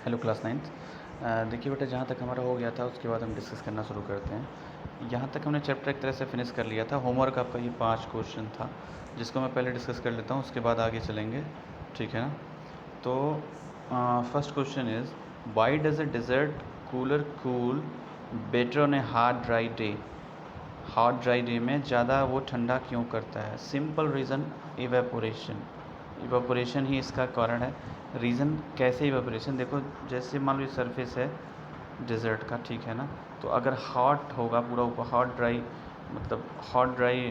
Hello class ninth. देखिए बेटा, जहाँ तक हमारा हो गया था उसके बाद हम डिस्कस करना शुरू करते हैं। यहाँ तक हमने चैप्टर एक तरह से फिनिश कर लिया था। होमवर्क आपका ये 5 क्वेश्चन था, जिसको मैं पहले डिस्कस कर लेता हूँ, उसके बाद आगे चलेंगे, ठीक है ना। तो first question is, why does a desert cooler cool better on a hard dry day. Hard dry day में ज़्यादा वो ठंडा क्यों करता है? Simple reason, evaporation. इवेपोरेशन ही इसका कारण है। रीज़न कैसे इवेपोरेशन? देखो, जैसे मान लो सरफेस है डेजर्ट का, ठीक है ना, तो अगर हॉट होगा पूरा ऊपर, हॉट ड्राई मतलब हॉट ड्राई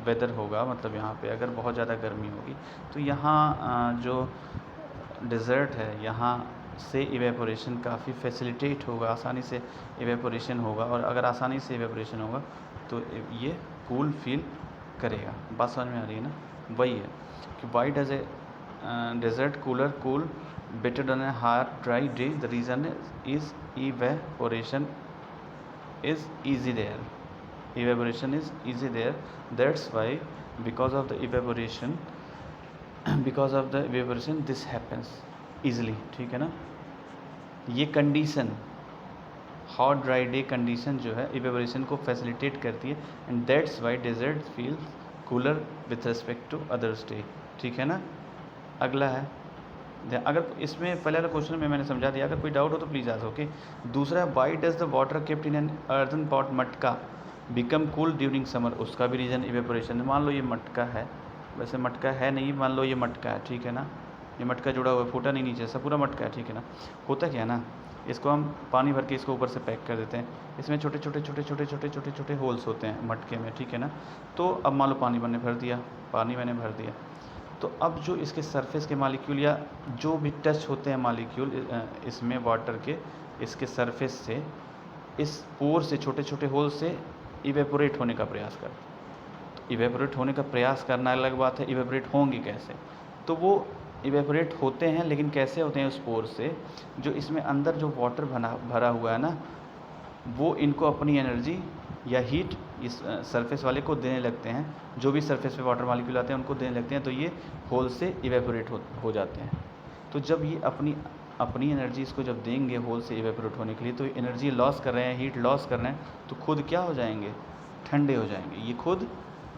वेदर होगा, मतलब यहाँ पे अगर बहुत ज़्यादा गर्मी होगी तो यहाँ जो डेजर्ट है यहाँ से इवेपोरेशन काफ़ी फैसिलिटेट होगा, आसानी से इवेपोरेशन होगा, और अगर आसानी से इवेपोरेशन होगा तो ये कूल फील करेगा। बात समझ में आ रही है ना? वही है कि why does a desert cooler cool better than a hard dry day. The reason is evaporation is easy there. Evaporation is easy there. That's why because of the evaporation this happens easily, ठीक है ना। ये condition, hot dry day condition जो है evaporation को facilitate करती है, and that's why desert feels cooler with respect to others day, ठीक है ना। अगला है, अगर इसमें पहले वाला क्वेश्चन में मैंने समझा दिया, अगर कोई डाउट हो तो प्लीज़ आस्क, ओके। दूसरा है, why does the water kept in an earthen pot, मटका, बिकम कूल ड्यूरिंग समर। उसका भी रीज़न इवेपोरेशन। मान लो ये मटका है, वैसे मटका है नहीं, मान लो ये मटका है, ठीक है ना, ये मटका जुड़ा हुआ है, फूटा नहीं नीचे, सब पूरा मटका है, ठीक है ना। होता क्या है ना, इसको हम पानी भर के इसको ऊपर से पैक कर देते हैं, इसमें छोटे छोटे छोटे छोटे छोटे छोटे छोटे होल्स होते हैं मटके में, ठीक है ना। तो अब मान लो पानी मैंने भर दिया, तो अब जो इसके सरफेस के मालिक्यूल या जो भी टच होते हैं मालिक्यूल इसमें वाटर के, इसके सरफेस से, इस पोर से, छोटे छोटे होल से इवेपोरेट होने का प्रयास करते हैं। तो इवेपोरेट होने का प्रयास करना अलग बात है, इवेपोरेट होंगे कैसे? तो वो इवेपोरेट होते हैं, लेकिन कैसे होते हैं? उस पोर से जो इसमें अंदर जो वाटर भरा हुआ है ना, वो इनको अपनी एनर्जी या हीट इस सरफेस वाले को देने लगते हैं। जो भी सरफेस पे वाटर मॉलिक्यूल आते हैं उनको देने लगते हैं, तो ये होल से इवेपोरेट हो जाते हैं। तो जब ये अपनी एनर्जी इसको जब देंगे होल से इवेपोरेट होने के लिए, तो एनर्जी लॉस कर रहे हैं, हीट लॉस कर रहे हैं, तो खुद क्या हो जाएंगे? ठंडे हो जाएंगे, ये खुद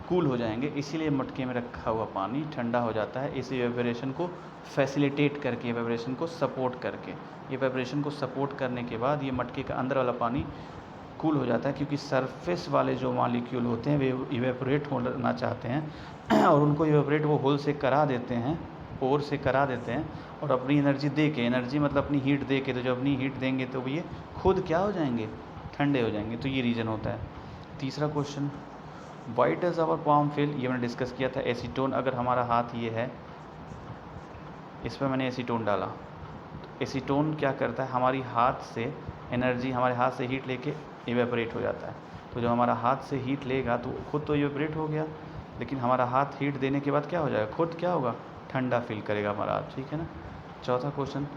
कूल हो जाएंगे। इसीलिए मटके में रखा हुआ पानी ठंडा हो जाता है, इस इवेपोरेशन को फैसिलिटेट करके, इवेपोरेशन को सपोर्ट करके। इवेपोरेशन को सपोर्ट करने के बाद ये मटके का अंदर वाला पानी कूल हो जाता है, क्योंकि सरफेस वाले जो मॉलिक्यूल होते हैं वे इवेपोरेट होना चाहते हैं और उनको इवेपोरेट वो होल से करा देते हैं, पोर से करा देते हैं, और अपनी एनर्जी दे के, एनर्जी मतलब अपनी हीट दे के, तो जब अपनी हीट देंगे तो ये खुद क्या हो जाएंगे? ठंडे हो जाएंगे। तो ये रीज़न होता है। तीसरा question, why does our palm feel, ये मैंने डिस्कस किया था। एसीटोन, अगर हमारा हाथ ये है, इस पर मैंने एसीटोन डाला, तो एसीटोन क्या करता है? हमारी हाथ से एनर्जी, हमारे हाथ से हीट लेके इवेपोरेट हो जाता है। तो जब हमारा हाथ से हीट लेगा तो खुद तो इवेपोरेट हो गया, लेकिन हमारा हाथ हीट देने के बाद क्या हो जाएगा? खुद क्या होगा? ठंडा फील करेगा हमारा हाथ, ठीक है ना। चौथा question,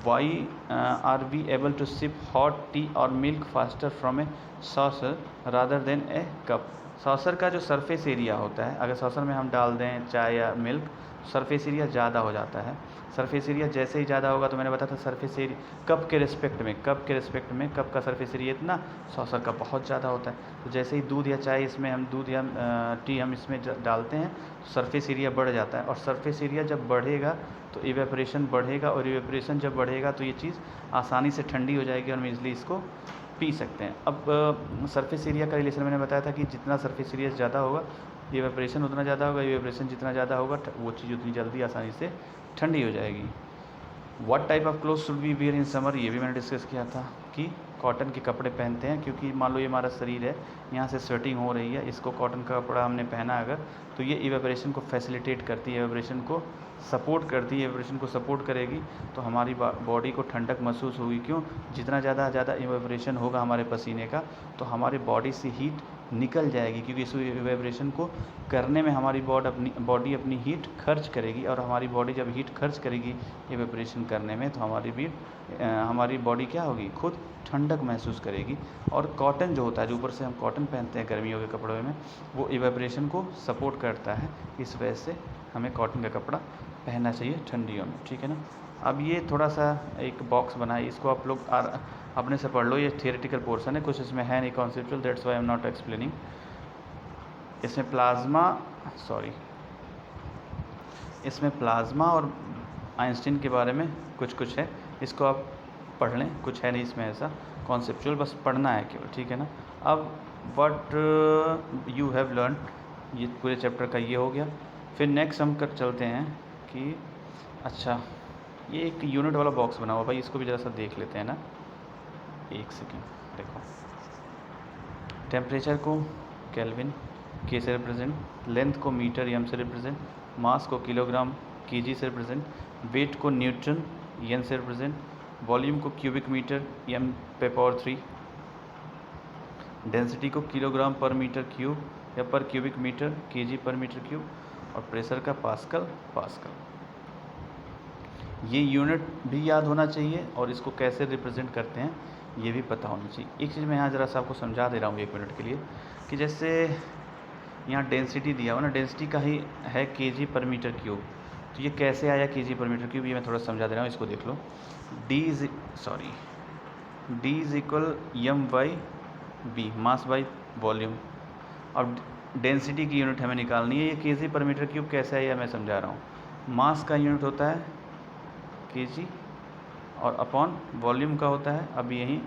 why are we able to sip hot tea और milk faster from a saucer rather than a cup. Saucer का जो सरफेस एरिया होता है, अगर सॉसर में हम डाल दें चाय या मिल्क, सरफेस एरिया ज़्यादा हो जाता है। सरफेस एरिया जैसे ही ज़्यादा होगा, तो मैंने बताया था सरफेस एरिया कप के रिस्पेक्ट में कप का सरफेस एरिया इतना, सॉसर का बहुत ज़्यादा होता है। तो जैसे ही दूध या चाय इसमें हम, दूध या टी हम इसमें डालते हैं, तो सरफेस एरिया बढ़ जाता है, और सरफेस एरिया जब बढ़ेगा तो इवेपोरेशन बढ़ेगा, और इवेपोरेशन जब बढ़ेगा तो ये चीज़ आसानी से ठंडी हो जाएगी और हम इजली इसको पी सकते हैं। अब सरफेस एरिया का रिलेशन मैंने बताया था कि जितना सरफेस एरिया ज़्यादा होगा इवेपोरेशन उतना ज़्यादा होगा, इवेपोरेशन जितना ज़्यादा होगा वो चीज़ उतनी जल्दी आसानी से ठंडी हो जाएगी। What type of cloth should we wear in summer, ये भी मैंने डिस्कस किया था कि कॉटन के कपड़े पहनते हैं, क्योंकि मान लो ये हमारा शरीर है, यहाँ से स्वेटिंग हो रही है, इसको कॉटन का कपड़ा हमने पहना अगर, तो ये इवेपोरेशन को फैसिलिटेट करती है, इवेपोरेशन को सपोर्ट करती है। इवेपोरेशन को सपोर्ट करेगी तो हमारी बॉडी को ठंडक महसूस होगी। क्यों? जितना ज़्यादा इवेपोरेशन होगा हमारे पसीने का, तो हमारी बॉडी से हीट निकल जाएगी, क्योंकि इस इवेपोरेशन को करने में हमारी बॉडी अपनी हीट खर्च करेगी, और हमारी बॉडी जब हीट खर्च करेगी इवेपोरेशन करने में, तो हमारी बॉडी क्या होगी? खुद ठंडक महसूस करेगी। और कॉटन जो होता है, जो ऊपर से हम कॉटन पहनते हैं गर्मियों के कपड़ों में, वो इवेपोरेशन को सपोर्ट करता है, इस वजह से हमें कॉटन का कपड़ा पहनना चाहिए ठंडियों में, ठीक है ना। अब ये थोड़ा सा एक बॉक्स बना है, इसको आप लोग अपने से पढ़ लो, ये थियोरेटिकल पोर्शन है, कुछ इसमें है नहीं conceptual, that's why I am not explaining. इसमें प्लाज्मा और आइंस्टीन के बारे में कुछ है, इसको आप पढ़ लें, कुछ है नहीं इसमें ऐसा कॉन्सेप्चुअल, बस पढ़ना है केवल, ठीक है ना। अब व्हाट यू हैव लर्न, ये पूरे चैप्टर का ये हो गया। फिर नेक्स्ट हम कर चलते हैं कि अच्छा ये एक यूनिट वाला बॉक्स बना हुआ भाई, इसको भी ज़रा सा देख लेते हैं ना, एक सेकेंड। देखो, टेम्परेचर को केल्विन के से रिप्रेजेंट, लेंथ को मीटर एम से रिप्रेजेंट, मास को किलोग्राम केजी से रिप्रेजेंट, वेट को न्यूटन एन से रिप्रेजेंट, वॉल्यूम को क्यूबिक मीटर एम पे पावर 3, डेंसिटी को किलोग्राम पर मीटर क्यूब या पर क्यूबिक मीटर केजी पर मीटर क्यूब, और प्रेशर का पास्कल। ये यूनिट भी याद होना चाहिए और इसको कैसे रिप्रेजेंट करते हैं ये भी पता होना चाहिए। एक चीज़ मैं यहाँ ज़रा सा आपको समझा दे रहा हूँ 1 मिनट के लिए, कि जैसे यहाँ डेंसिटी दिया हुआ ना, डेंसिटी का ही है केजी पर मीटर क्यूब, तो ये कैसे आया केजी पर मीटर क्यूब, ये मैं थोड़ा समझा दे रहा हूँ, इसको देख लो। D is equal M by V, mass by volume. अब डेंसिटी की यूनिट हमें निकालनी है, ये केजी पर मीटर क्यूब कैसे है ये मैं समझा रहा हूँ। मास का यूनिट होता है केजी और अपॉन वॉल्यूम का होता है, अब यहीं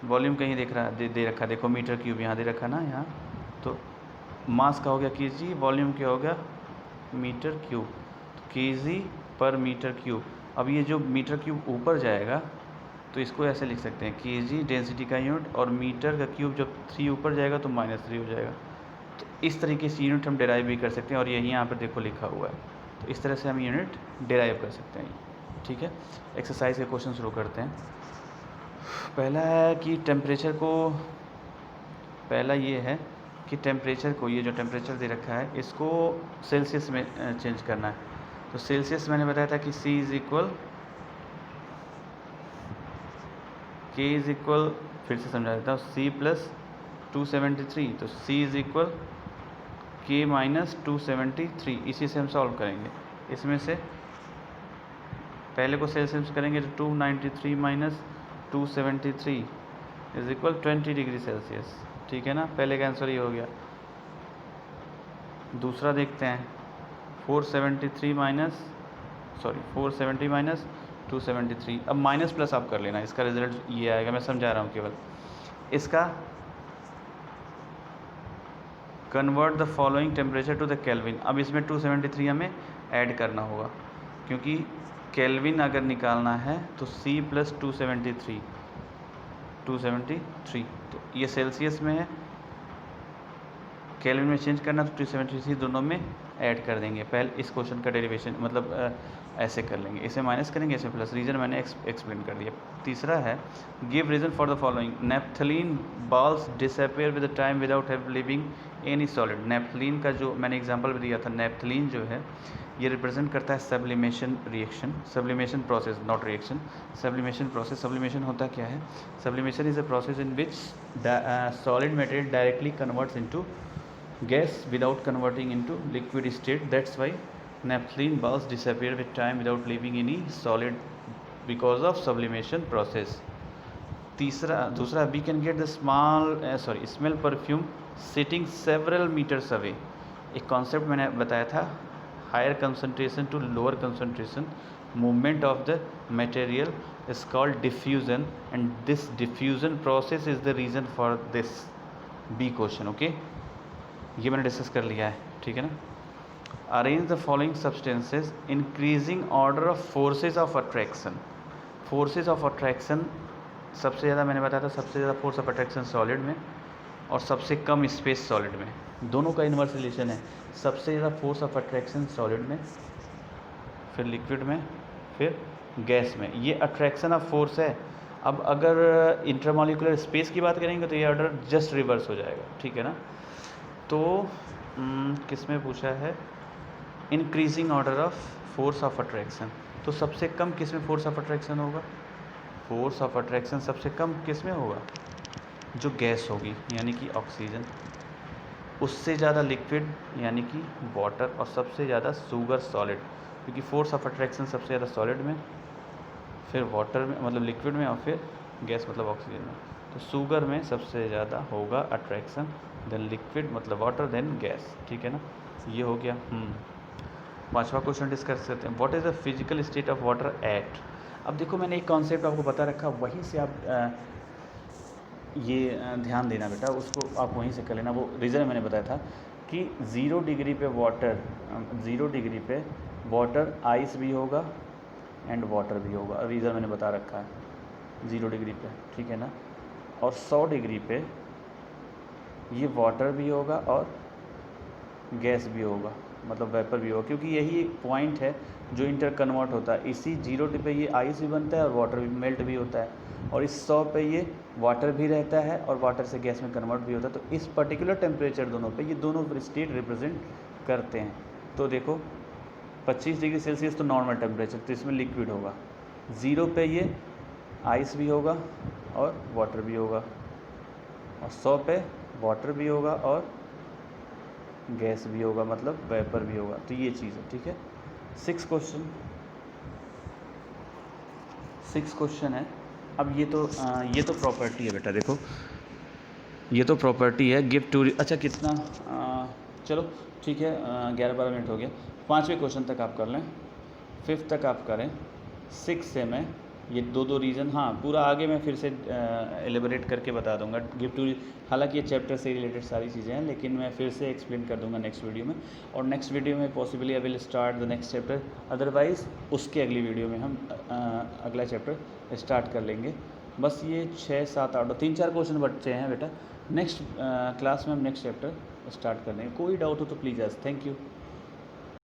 वॉल्यूम कहीं देख रहा है दे रखा, देखो मीटर क्यूब यहाँ दे रखा ना, यहाँ तो मास का हो गया केजी, वॉल्यूम क्या हो गया मीटर क्यूब, तो केजी पर मीटर क्यूब। अब ये जो मीटर क्यूब ऊपर जाएगा तो इसको ऐसे लिख सकते हैं, केजी डेंसिटी का यूनिट और मीटर का क्यूब जब 3 ऊपर जाएगा तो -3 हो जाएगा। तो इस तरीके से यूनिट हम डिराइव भी कर सकते हैं, और यही यहाँ पर देखो लिखा हुआ है, तो इस तरह से हम यूनिट डिराइव कर सकते हैं, ठीक है। एक्सरसाइज के क्वेश्चन शुरू करते हैं। पहला है कि पहला ये है कि टेम्परेचर को, ये जो टेम्परेचर दे रखा है इसको सेल्सियस में चेंज करना है। तो सेल्सियस मैंने बताया था कि C is equal K is equal, फिर से समझा देता हूँ, C प्लस 273, तो C is equal K minus 273, इसी से हम सॉल्व करेंगे। इसमें से पहले को सेल्सियस करेंगे तो 293 minus 273 is equal 20 degree Celsius, ठीक है ना। पहले का आंसर ये हो गया। दूसरा देखते हैं, 470 माइनस 273, अब माइनस प्लस आप कर लेना, इसका रिजल्ट ये आएगा, मैं समझा रहा हूँ केवल। इसका convert the following temperature to the kelvin, अब इसमें 273 हमें ऐड करना होगा, क्योंकि केल्विन अगर निकालना है तो C प्लस 273, तो ये सेल्सियस में है, केल्विन में चेंज करना तो 273 दोनों में ऐड कर देंगे। पहले इस क्वेश्चन का डेरिवेशन मतलब ऐसे कर लेंगे, इसे माइनस करेंगे, इसे प्लस, रीज़न मैंने एक्सप्लेन कर दिया। तीसरा है, give reason for the following, naphthalene balls disappear with the time without have living any solid. Naphthalene का जो मैंने एग्जांपल भी दिया था, नेफ्थलीन जो है ये रिप्रेजेंट करता है sublimation reaction, sublimation process, not reaction, sublimation process. Sublimation होता क्या है? Sublimation is a process in which solid material directly converts into gas without converting into liquid state. That's why naphthalene balls disappear with time without leaving any solid because of sublimation process. दूसरा we can get the smell perfume sitting several meters away. एक concept मैंने बताया था, higher concentration to lower concentration movement of the material is called diffusion, and this diffusion process is the reason for this B question. okay, ये मैंने discuss कर लिया है, ठीक है ना। Arrange the following substances increasing order of forces of attraction. Forces of attraction सबसे ज़्यादा मैंने बताया था, सबसे ज़्यादा फोर्स ऑफ अट्रैक्शन सॉलिड में और सबसे कम स्पेस सॉलिड में, दोनों का इन्वर्स रिलेशन है। सबसे ज़्यादा फोर्स ऑफ अट्रैक्शन सॉलिड में, फिर लिक्विड में, फिर गैस में। ये अट्रैक्शन ऑफ फोर्स है। अब अगर इंटरमॉलिकुलर स्पेस की बात करेंगे तो ये ऑर्डर जस्ट रिवर्स हो जाएगा, ठीक है ना। तो किस में पूछा है, increasing order of force of attraction, तो सबसे कम किस में फोर्स ऑफ अट्रैक्शन होगा? फोर्स ऑफ अट्रैक्शन सबसे कम किस में होगा? जो गैस होगी यानी कि ऑक्सीजन, उससे ज़्यादा लिक्विड यानी कि वाटर, और सबसे ज़्यादा शुगर सॉलिड। क्योंकि फोर्स ऑफ अट्रैक्शन सबसे ज़्यादा सॉलिड में, फिर वाटर में मतलब लिक्विड में, और फिर गैस मतलब ऑक्सीजन में। तो शुगर में सबसे ज़्यादा होगा अट्रैक्शन, देन लिक्विड मतलब वाटर, देन गैस, ठीक है ना। ये हो गया। पांचवा क्वेश्चन डिस्कस करते हैं, what is the physical state of water at. अब देखो मैंने एक कॉन्सेप्ट आपको बता रखा, वहीं से आप ये ध्यान देना बेटा, उसको आप वहीं से कर लेना। वो रीज़न मैंने बताया था कि 0 डिग्री पे वाटर, 0 डिग्री पे वाटर आइस भी होगा एंड वाटर भी होगा, रीज़न मैंने बता रखा है 0 डिग्री पे, ठीक है ना। और 100 डिग्री पे ये वाटर भी होगा और गैस भी होगा, मतलब वेपर भी होगा, क्योंकि यही एक पॉइंट है जो इंटर कन्वर्ट होता है। इसी 0 पे ये आइस भी बनता है और वाटर भी मेल्ट भी होता है, और इस 100 पे ये वाटर भी रहता है और वाटर से गैस में कन्वर्ट भी होता है। तो इस पर्टिकुलर टेम्परेचर दोनों पे ये दोनों स्टेट रिप्रेजेंट करते हैं। तो देखो 25 डिग्री सेल्सियस तो नॉर्मल टेम्परेचर, तो इसमें लिक्विड होगा। 0 पे ये आइस भी होगा और वाटर भी होगा, और 100 पे वाटर भी होगा और गैस भी होगा, मतलब वेपर भी होगा। तो ये चीज़ है, ठीक है। 6 क्वेश्चन है। अब ये तो प्रॉपर्टी है बेटा, देखो ये तो प्रॉपर्टी है, गिव टू, अच्छा कितना, चलो ठीक है, 11-12 मिनट हो गया। 5वें क्वेश्चन तक आप कर लें, 5th तक आप करें। 6 से मैं ये दो रीज़न, हाँ पूरा आगे मैं फिर से एलिबरेट करके बता दूंगा गिव टू। हालांकि ये चैप्टर से रिलेटेड सारी चीज़ें हैं, लेकिन मैं फिर से एक्सप्लेन कर दूंगा नेक्स्ट वीडियो में। और नेक्स्ट वीडियो में possibly I will start the next chapter, otherwise उसके अगली वीडियो में हम अगला चैप्टर स्टार्ट कर लेंगे। बस ये 6, 7, 8, 3-4 क्वेश्चन बच्चे हैं बेटा। नेक्स्ट क्लास में हम नेक्स्ट चैप्टर स्टार्ट कर देंगे। कोई डाउट हो तो प्लीज़ आस्क। Thank you.